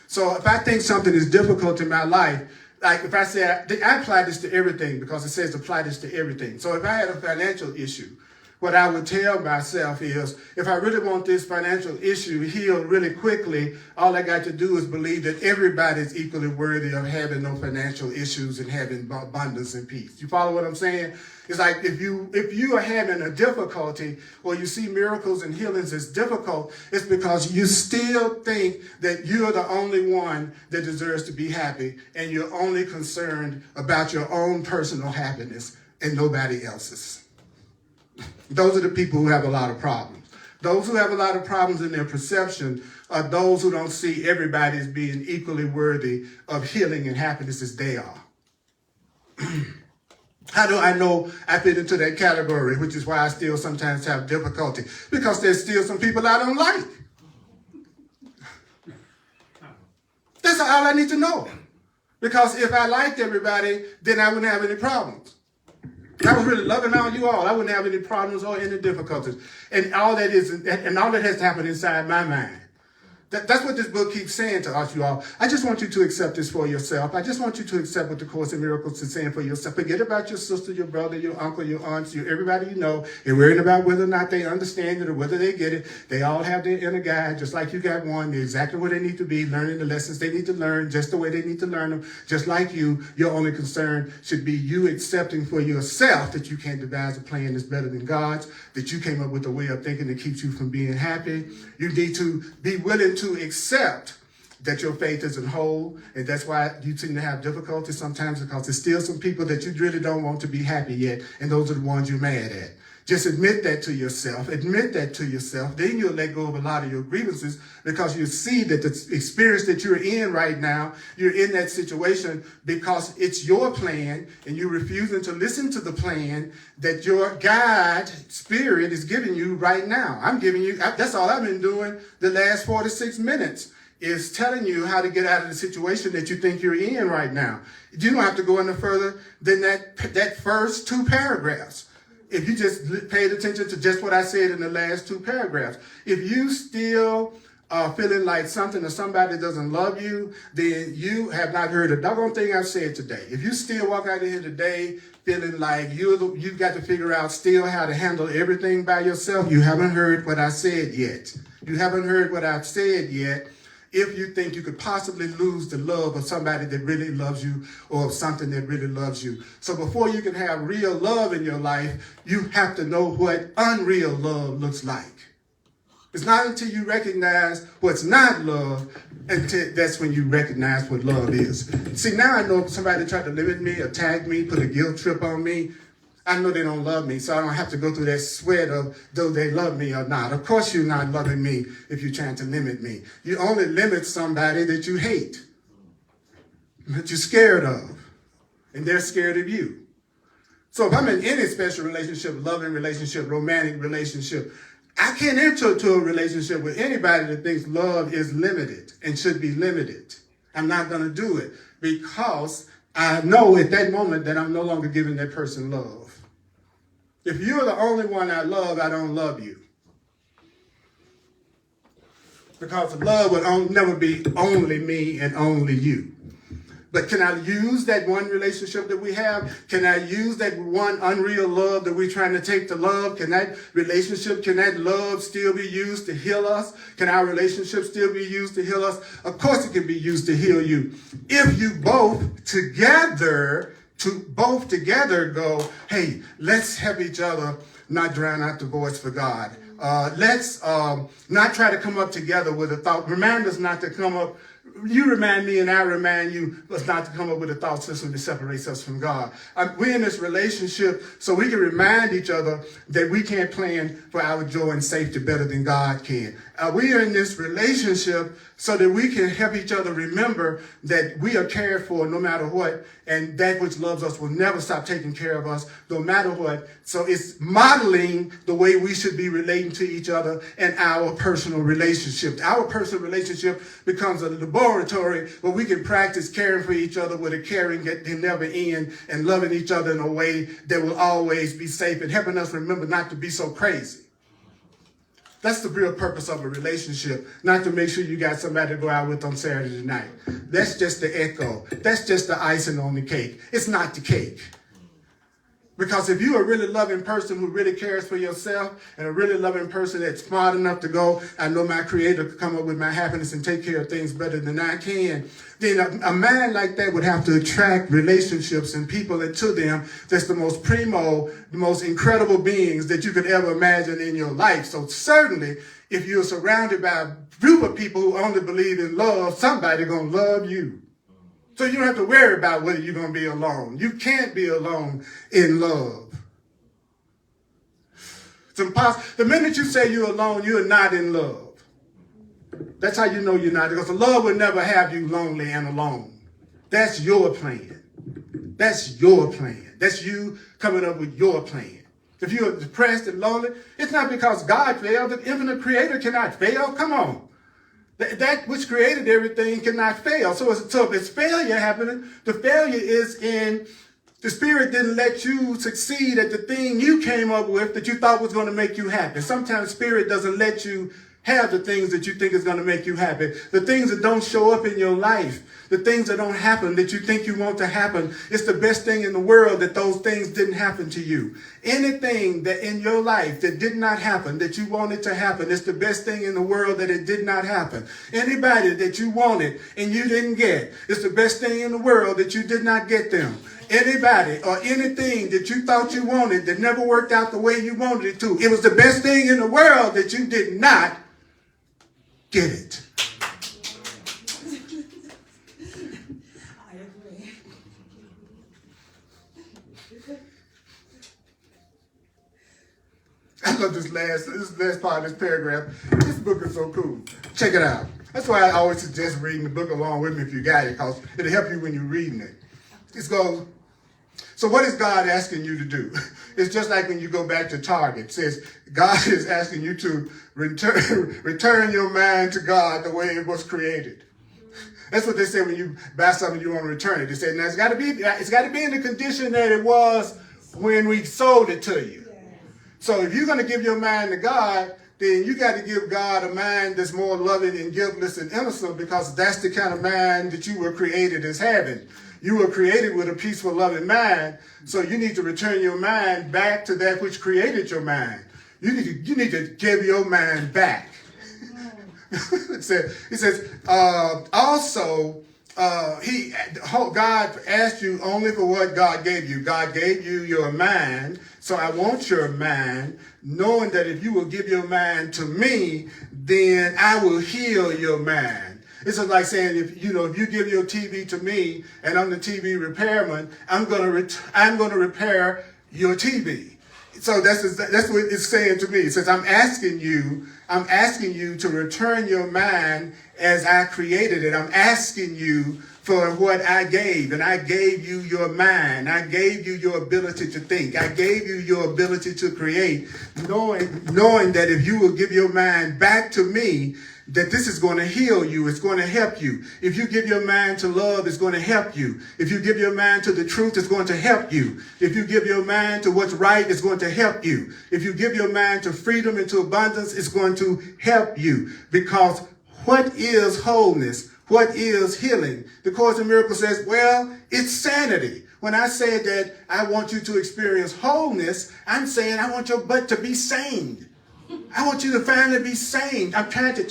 Speaker 1: So if I think something is difficult in my life, like if I say, I apply this to everything because it says apply this to everything. So if I had a financial issue, what I would tell myself is, if I really want this financial issue healed really quickly, all I got to do is believe that everybody's equally worthy of having no financial issues and having abundance and peace. You follow what I'm saying? It's like if you are having a difficulty or you see miracles and healings as difficult, it's because you still think that you're the only one that deserves to be happy and you're only concerned about your own personal happiness and nobody else's. Those are the people who have a lot of problems. Those who have a lot of problems in their perception are those who don't see everybody as being equally worthy of healing and happiness as they are. How do I know I fit into that category, which is why I still sometimes have difficulty? Because there's still some people I don't like. That's all I need to know. Because if I liked everybody, then I wouldn't have any problems. I was really loving all you all. I wouldn't have any problems or any difficulties. And all that has to happen inside my mind. That's what this book keeps saying to us, you all. I just want you to accept this for yourself. I just want you to accept what the Course in Miracles is saying for yourself. Forget about your sister, your brother, your uncle, your aunts, everybody you know, and worrying about whether or not they understand it or whether they get it. They all have their inner guide, just like you got one. They're exactly where they need to be, learning the lessons they need to learn, just the way they need to learn them. Just like you, your only concern should be you accepting for yourself that you can't devise a plan that's better than God's, that you came up with a way of thinking that keeps you from being happy. You need to be willing to accept that your faith isn't whole, and that's why you seem to have difficulty sometimes, because there's still some people that you really don't want to be happy yet, and those are the ones you're mad at. Just admit that to yourself. Then you'll let go of a lot of your grievances, because you see that the experience that you're in right now, you're in that situation because it's your plan, and you're refusing to listen to the plan that your God, Spirit, is giving you right now. That's all I've been doing the last 46 minutes, is telling you how to get out of the situation that you think you're in right now. You don't have to go any further than that first 2 paragraphs. If you just paid attention to just what I said in the last 2 paragraphs, if you still are feeling like something or somebody doesn't love you, then you have not heard a doggone thing I've said today. If you still walk out of here today feeling like you've got to figure out still how to handle everything by yourself, you haven't heard what I said yet. If you think you could possibly lose the love of somebody that really loves you or of something that really loves you. So before you can have real love in your life, you have to know what unreal love looks like. It's not until you recognize what's not love, that's when you recognize what love is. See, now I know if somebody tried to limit me, attack me, put a guilt trip on me, I know they don't love me, so I don't have to go through that sweat of do they love me or not. Of course you're not loving me if you're trying to limit me. You only limit somebody that you hate, that you're scared of, and they're scared of you. So if I'm in any special relationship, loving relationship, romantic relationship, I can't enter into a relationship with anybody that thinks love is limited and should be limited. I'm not going to do it because I know at that moment that I'm no longer giving that person love. If you're the only one I love, I don't love you. Because love will never be only me and only you. But can I use that one relationship that we have? Can I use that one unreal love that we're trying to take to love? Can that relationship, can that love still be used to heal us? Can our relationship still be used to heal us? Of course it can be used to heal you. If you both together to both together go, hey, let's help each other not drown out the voice for God. Let's not try to come up together with a thought. Remind us not to come up. You remind me and I remind you, let's not to come up with a thought system that separates us from God. We're in this relationship so we can remind each other that we can't plan for our joy and safety better than God can. We are in this relationship so that we can help each other remember that we are cared for no matter what, and that which loves us will never stop taking care of us no matter what. So it's modeling the way we should be relating to each other and our personal relationship. Our personal relationship becomes a laboratory where we can practice caring for each other with a caring that can never end, and loving each other in a way that will always be safe, and helping us remember not to be so crazy. That's the real purpose of a relationship, not to make sure you got somebody to go out with on Saturday night. That's just the echo. That's just the icing on the cake. It's not the cake. Because if you're a really loving person who really cares for yourself, and a really loving person that's smart enough to go, I know my Creator could come up with my happiness and take care of things better than I can, then a man like that would have to attract relationships and people into them that's the most primo, the most incredible beings that you could ever imagine in your life. So certainly, if you're surrounded by a group of people who only believe in love, somebody's going to love you. So you don't have to worry about whether you're going to be alone. You can't be alone in love. It's impossible. The minute you say you're alone, you're not in love. That's how you know you're not. Because love will never have you lonely and alone. That's your plan. That's your plan. That's you coming up with your plan. If you're depressed and lonely, it's not because God failed. The infinite Creator cannot fail. Come on. That which created everything cannot fail. So if it's failure happening, the failure is in the Spirit didn't let you succeed at the thing you came up with that you thought was going to make you happy. Sometimes Spirit doesn't let you have the things that you think is going to make you happy. The things that don't show up in your life, the things that don't happen that you think you want to happen, it's the best thing in the world that those things didn't happen to you. Anything that in your life that did not happen, that you wanted to happen, it's the best thing in the world that it did not happen. Anybody that you wanted and you didn't get, it's the best thing in the world that you did not get them. Anybody or anything that you thought you wanted that never worked out the way you wanted it to, it was the best thing in the world that you did not get it.
Speaker 3: I agree.
Speaker 1: I love this last part of this paragraph. This book is so cool. Check it out. That's why I always suggest reading the book along with me if you got it, because it'll help you when you're reading it. It goes, so what is God asking you to do? It's just like when you go back to Target. It says, God is asking you to return your mind to God the way it was created. That's what they say when you buy something you want to return it. They say, now it's got to be in the condition that it was when we sold it to you. So if you're going to give your mind to God, then you got to give God a mind that's more loving and guiltless and innocent, because that's the kind of mind that you were created as having. You were created with a peaceful, loving mind, so you need to return your mind back to that which created your mind. You need to give your mind back. It says, also, God asked you only for what God gave you. God gave you your mind, so I want your mind, knowing that if you will give your mind to me, then I will heal your mind. It's just like saying, if you give your TV to me and I'm the TV repairman, I'm gonna repair your TV. So that's what it's saying to me. It says, I'm asking you to return your mind as I created it. I'm asking you for what I gave, and I gave you your mind. I gave you your ability to think. I gave you your ability to create, knowing that if you will give your mind back to me, that this is going to heal you. It's going to help you. If you give your mind to love, it's going to help you. If you give your mind to the truth, it's going to help you. If you give your mind to what's right, it's going to help you. If you give your mind to freedom and to abundance, it's going to help you. Because what is wholeness? What is healing? The Course in Miracles says, well, it's sanity. When I say that I want you to experience wholeness, I'm saying I want your butt to be sane. I want you to finally be sane. I'm trying to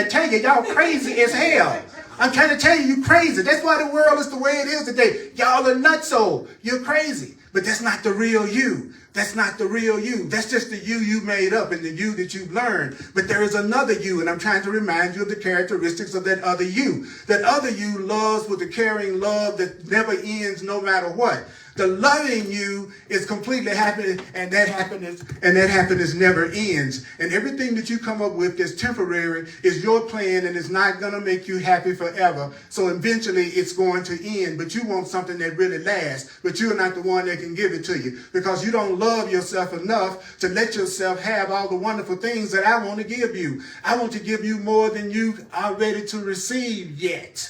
Speaker 1: tell you, y'all crazy as hell. I'm trying to tell you, you're crazy. That's why the world is the way it is today. Y'all are nutso. You're crazy. But that's not the real you. That's not the real you. That's just the you made up and the you that you've learned. But there is another you, and I'm trying to remind you of the characteristics of that other you. That other you loves with a caring love that never ends no matter what. The loving you is completely happy, and that happiness never ends. And everything that you come up with that's temporary is your plan, and it's not going to make you happy forever. So eventually it's going to end, but you want something that really lasts, but you're not the one that can give it to you because you don't love yourself enough to let yourself have all the wonderful things that I want to give you. I want to give you more than you are ready to receive yet.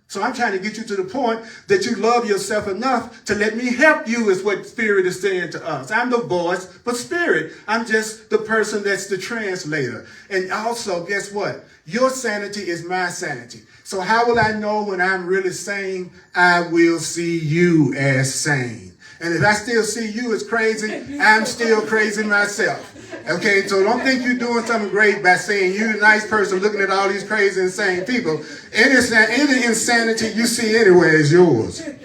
Speaker 1: So I'm trying to get you to the point that you love yourself enough to let me help you is what Spirit is saying to us. I'm the voice, but Spirit, I'm just the person that's the translator. And also, guess what? Your sanity is my sanity. So how will I know when I'm really sane? I will see you as sane. And if I still see you as crazy, I'm still crazy myself. Okay, so don't think you're doing something great by saying you're a nice person looking at all these crazy, insane people. Any insanity you see anywhere is yours. It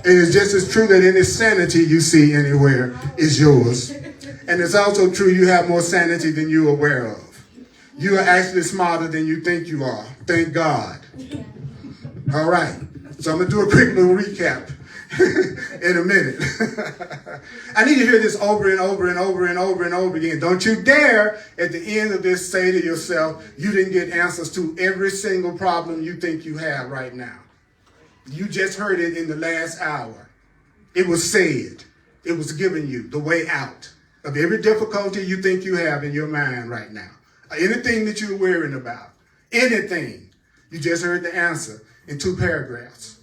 Speaker 1: is just as true that any sanity you see anywhere is yours. And it's also true you have more sanity than you're aware of. You are actually smarter than you think you are. Thank God. All right, so I'm going to do a quick little recap. In a minute. I need to hear this over and over and over and over and over again. Don't you dare at the end of this say to yourself, you didn't get answers to every single problem you think you have right now. You just heard it in the last hour. It was said. It was given you the way out of every difficulty you think you have in your mind right now. Anything that you're worrying about. Anything. You just heard the answer in 2 paragraphs.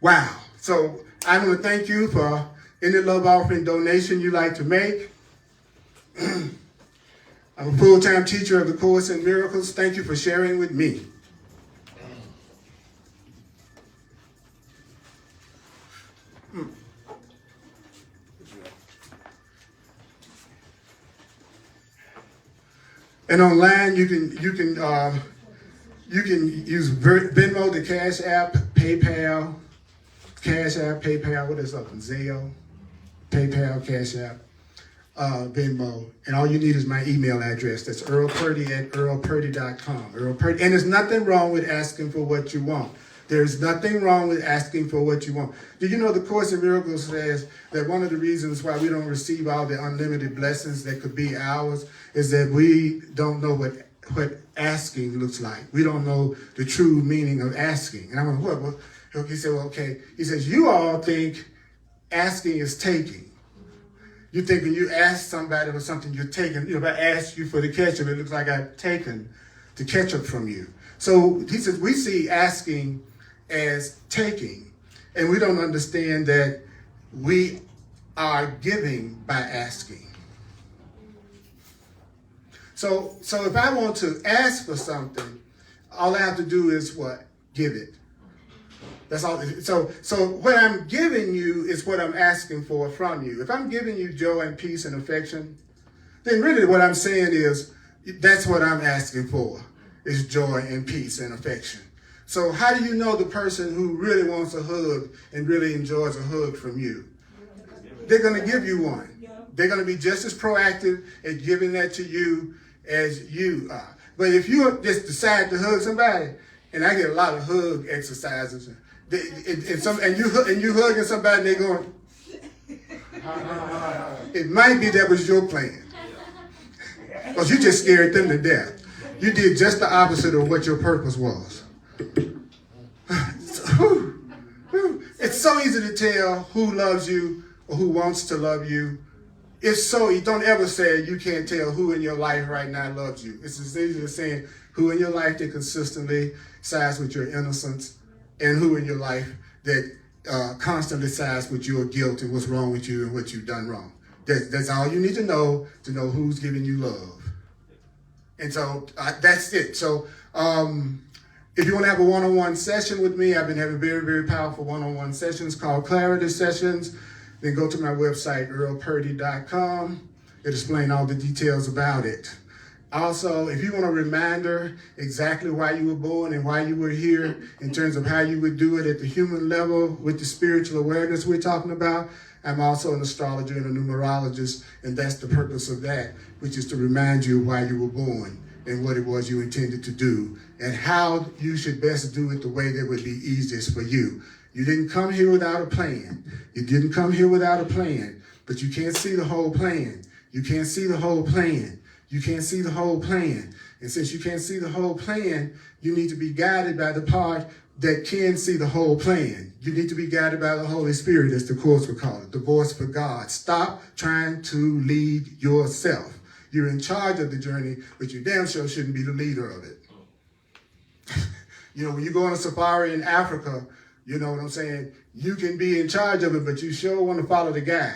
Speaker 1: Wow. So I want to thank you for any love offering donation you like to make. I'm a full-time teacher of the Course in Miracles. Thank you for sharing with me. And online, you can use Venmo, the Cash App, PayPal. Cash App, PayPal, what is up? Zelle, PayPal, Cash App, Venmo. And all you need is my email address. That's Earl Purdy at earlpurdy.com. Earl Purdy. And there's nothing wrong with asking for what you want. There's nothing wrong with asking for what you want. Do you know the Course in Miracles says that one of the reasons why we don't receive all the unlimited blessings that could be ours is that we don't know what asking looks like. We don't know the true meaning of asking. And I'm like, what? He said, well, okay. He says, you all think asking is taking. You think when you ask somebody for something, you're taking. You know, if I ask you for the ketchup, it looks like I've taken the ketchup from you. So he says, we see asking as taking. And we don't understand that we are giving by asking. So if I want to ask for something, all I have to do is what? Give it. That's all. So what I'm giving you is what I'm asking for from you. If I'm giving you joy and peace and affection, then really what I'm saying is that's what I'm asking for, is joy and peace and affection. So how do you know the person who really wants a hug and really enjoys a hug from you? They're going to give you one. They're going to be just as proactive at giving that to you as you are. But if you just decide to hug somebody, and I get a lot of hug exercises, and you hugging somebody, and they're going, it might be that was your plan. Because you just scared them to death. You did just the opposite of what your purpose was. It's so easy to tell who loves you or who wants to love you. It's so easy. Don't ever say you can't tell who in your life right now loves you. It's as easy as saying who in your life that consistently sides with your innocence and who in your life that constantly sides with your guilt and what's wrong with you and what you've done wrong. That's all you need to know who's giving you love. And so that's it. So if you want to have a one-on-one session with me, I've been having very, very powerful one-on-one sessions called Clarity Sessions. Then go to my website, earlpurdy.com. It'll explain all the details about it. Also, if you want a reminder exactly why you were born and why you were here in terms of how you would do it at the human level with the spiritual awareness we're talking about, I'm also an astrologer and a numerologist, and that's the purpose of that, which is to remind you why you were born and what it was you intended to do and how you should best do it the way that would be easiest for you. You didn't come here without a plan. You didn't come here without a plan, but you can't see the whole plan. You can't see the whole plan. You can't see the whole plan. And since you can't see the whole plan, you need to be guided by the part that can see the whole plan. You need to be guided by the Holy Spirit, as the Course would call it, the voice for God. Stop trying to lead yourself. You're in charge of the journey, but you damn sure shouldn't be the leader of it. You know, when you go on a safari in Africa, you know what I'm saying? You can be in charge of it, but you sure want to follow the guide.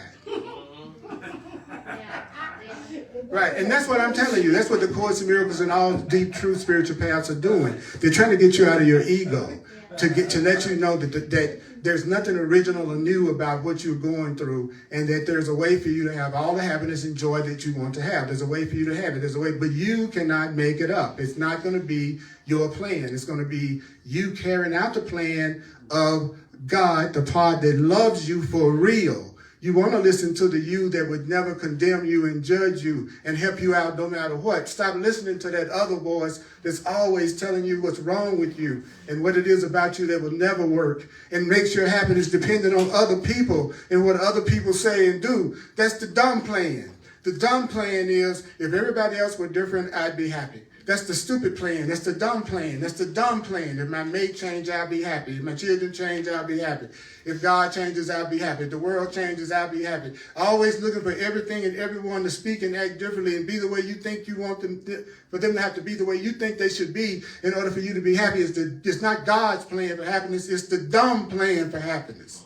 Speaker 1: Right, and that's what I'm telling you. That's what the Course in Miracles and all deep, true spiritual paths are doing. They're trying to get you out of your ego, to let you know that there's nothing original or new about what you're going through, and that there's a way for you to have all the happiness and joy that you want to have. There's a way for you to have it. There's a way, but you cannot make it up. It's not going to be your plan. It's going to be you carrying out the plan of God, the part that loves you for real. You want to listen to the you that would never condemn you and judge you and help you out no matter what. Stop listening to that other voice that's always telling you what's wrong with you and what it is about you that will never work and makes your happiness dependent on other people and what other people say and do. That's the dumb plan. The dumb plan is, if everybody else were different, I'd be happy. That's the stupid plan. That's the dumb plan. That's the dumb plan. If my mate changes, I'll be happy. If my children change, I'll be happy. If God changes, I'll be happy. If the world changes, I'll be happy. Always looking for everything and everyone to speak and act differently and be the way you think you want them to, for them to have to be the way you think they should be in order for you to be happy. It's not God's plan for happiness. It's the dumb plan for happiness.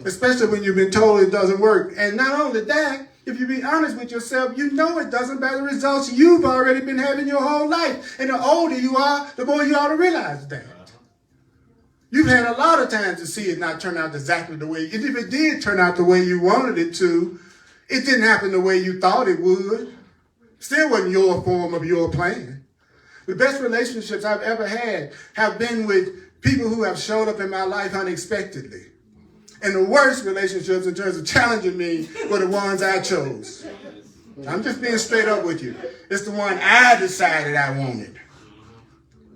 Speaker 1: Especially when you've been told it doesn't work. And not only that, if you be honest with yourself, you know it doesn't by the results you've already been having your whole life. And the older you are, the more you ought to realize that. You've had a lot of times to see it not turn out exactly the way, and if it did turn out the way you wanted it to, it didn't happen the way you thought it would. Still wasn't your form of your plan. The best relationships I've ever had have been with people who have showed up in my life unexpectedly. And the worst relationships in terms of challenging me were the ones I chose. I'm just being straight up with you. It's the one I decided I wanted.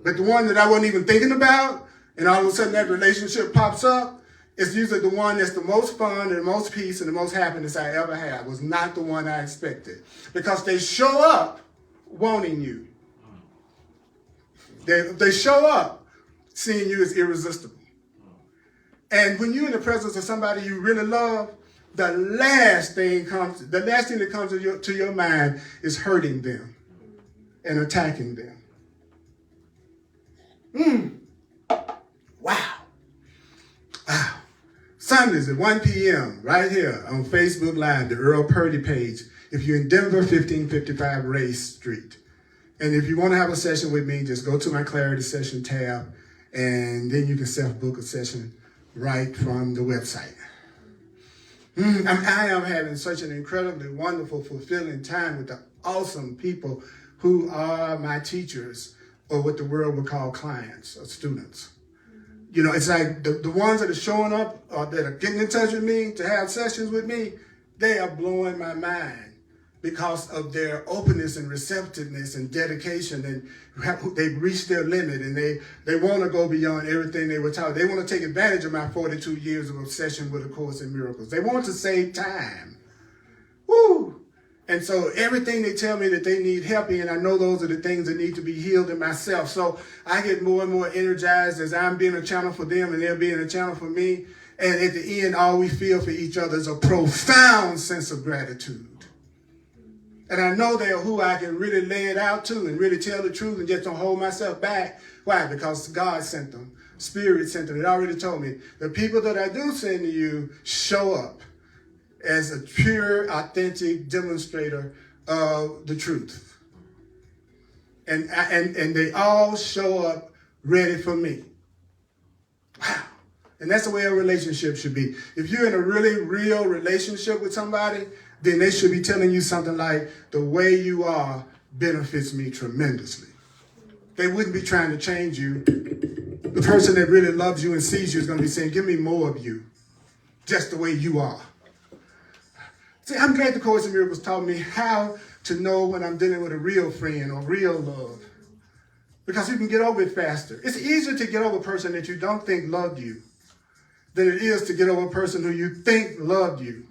Speaker 1: But the one that I wasn't even thinking about, and all of a sudden that relationship pops up, it's usually the one that's the most fun and the most peace and the most happiness I ever had. Was not the one I expected. Because they show up wanting you. They show up seeing you as irresistible. And when you're in the presence of somebody you really love, the last thing that comes to your mind is hurting them and attacking them. Wow. Sundays at 1 p.m. right here on Facebook Live, the Earl Purdy page. If you're in Denver, 1555 Ray Street. And if you want to have a session with me, just go to my Clarity Session tab, and then you can self-book a session right from the website. I am having such an incredibly wonderful, fulfilling time with the awesome people who are my teachers, or what the world would call clients or students. You know, it's like the ones that are showing up or that are getting in touch with me to have sessions with me, they are blowing my mind because of their openness and receptiveness and dedication, and they've reached their limit, and they want to go beyond everything they were taught. They want to take advantage of my 42 years of obsession with A Course in Miracles. They want to save time. Woo! And so everything they tell me that they need help in, I know those are the things that need to be healed in myself. So I get more and more energized as I'm being a channel for them and they're being a channel for me. And at the end, all we feel for each other is a profound sense of gratitude. And I know they're who I can really lay it out to and really tell the truth and just don't hold myself back. Why? Because God sent them. Spirit sent them. It already told me. The people that I do send to you show up as a pure, authentic demonstrator of the truth. And they all show up ready for me. Wow. And that's the way a relationship should be. If you're in a really real relationship with somebody, then they should be telling you something like, the way you are benefits me tremendously. They wouldn't be trying to change you. The person that really loves you and sees you is going to be saying, give me more of you, just the way you are. See, I'm glad the Course in Miracles taught me how to know when I'm dealing with a real friend or real love, because you can get over it faster. It's easier to get over a person that you don't think loved you than it is to get over a person who you think loved you,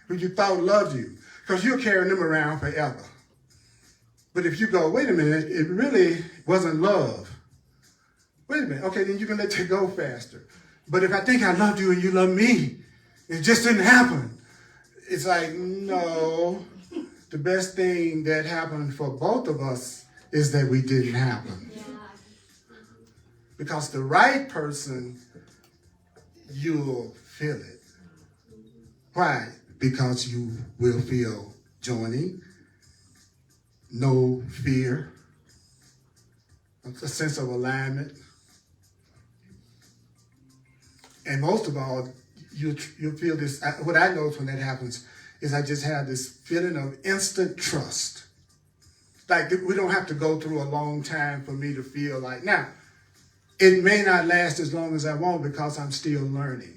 Speaker 1: who you thought loved you, because you're carrying them around forever. But if you go, wait a minute, it really wasn't love. Wait a minute, okay, then you can let that go faster. But if I think I loved you and you love me, it just didn't happen. It's like, no, the best thing that happened for both of us is that we didn't happen. Because the right person, you'll feel it. Why? Because you will feel joining, no fear, a sense of alignment. And most of all, you'll feel this. What I notice when that happens is I just have this feeling of instant trust. Like we don't have to go through a long time for me to feel like, now, it may not last as long as I want because I'm still learning.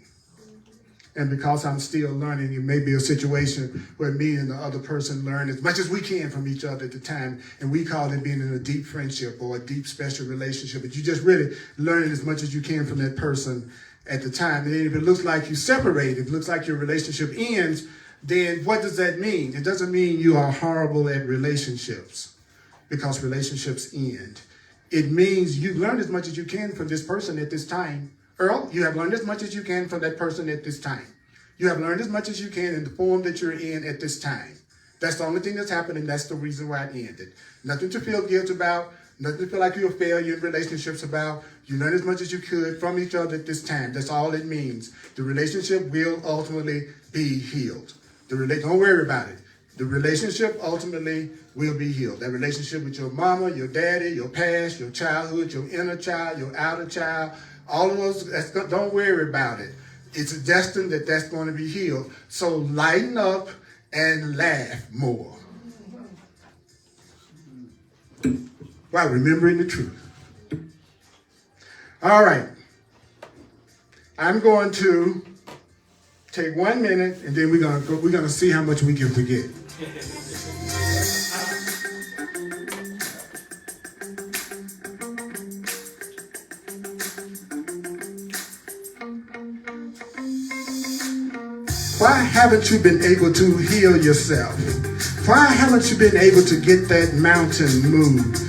Speaker 1: And because I'm still learning, it may be a situation where me and the other person learn as much as we can from each other at the time. And we call it being in a deep friendship or a deep special relationship. But you just really learn as much as you can from that person at the time. And then if it looks like you separate, if it looks like your relationship ends, then what does that mean? It doesn't mean you are horrible at relationships, because relationships end. It means you've learned as much as you can from this person at this time. Earl, you have learned as much as you can from that person at this time. You have learned as much as you can in the form that you're in at this time. That's the only thing that's happening. That's the reason why it ended. Nothing to feel guilt about. Nothing to feel like you're a failure in relationships about. You learned as much as you could from each other at this time. That's all it means. The relationship will ultimately be healed. Don't worry about it. The relationship ultimately will be healed. That relationship with your mama, your daddy, your past, your childhood, your inner child, your outer child, all of those, don't worry about it. It's destined that that's going to be healed. So lighten up and laugh more. While remembering the truth. All right. I'm going to take 1 minute, and then we're gonna see how much we can forget. Why haven't you been able to heal yourself? Why haven't you been able to get that mountain moved?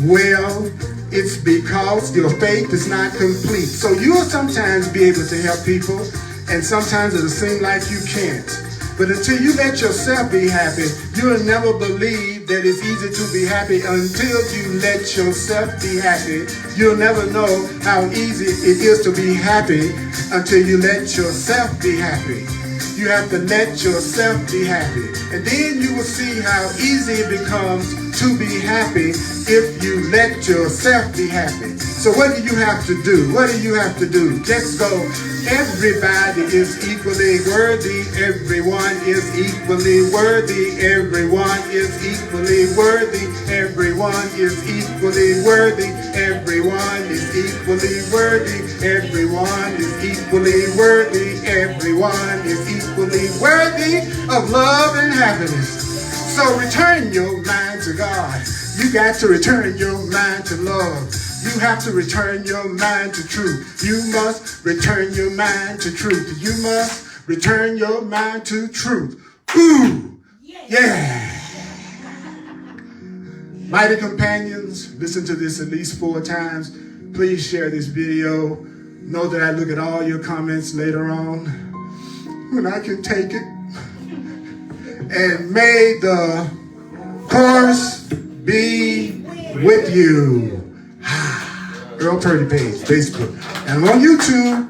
Speaker 1: Well, it's because your faith is not complete. So you'll sometimes be able to help people, and sometimes it'll seem like you can't. But until you let yourself be happy, you'll never believe that it's easy to be happy. Until you let yourself be happy, you'll never know how easy it is to be happy until you let yourself be happy. You have to let yourself be happy. And then you will see how easy it becomes to be happy if you let yourself be happy. So what do you have to do? What do you have to do? Just go. Everybody is equally worthy. Everyone is equally worthy. Everyone is equally worthy. Everyone is equally worthy. Everyone is equally worthy. Everyone is equally worthy. Everyone is equally worthy of love and happiness. So return your mind to God. You got to return your mind to love. You have to return your mind to truth. You must return your mind to truth. You must return your mind to truth. Ooh, yeah. Mighty companions, listen to this at least 4 times. Please share this video. Know that I look at all your comments later on when I can take it. And may the Course be with you. Earl Purdy page, Facebook. And I'm on YouTube.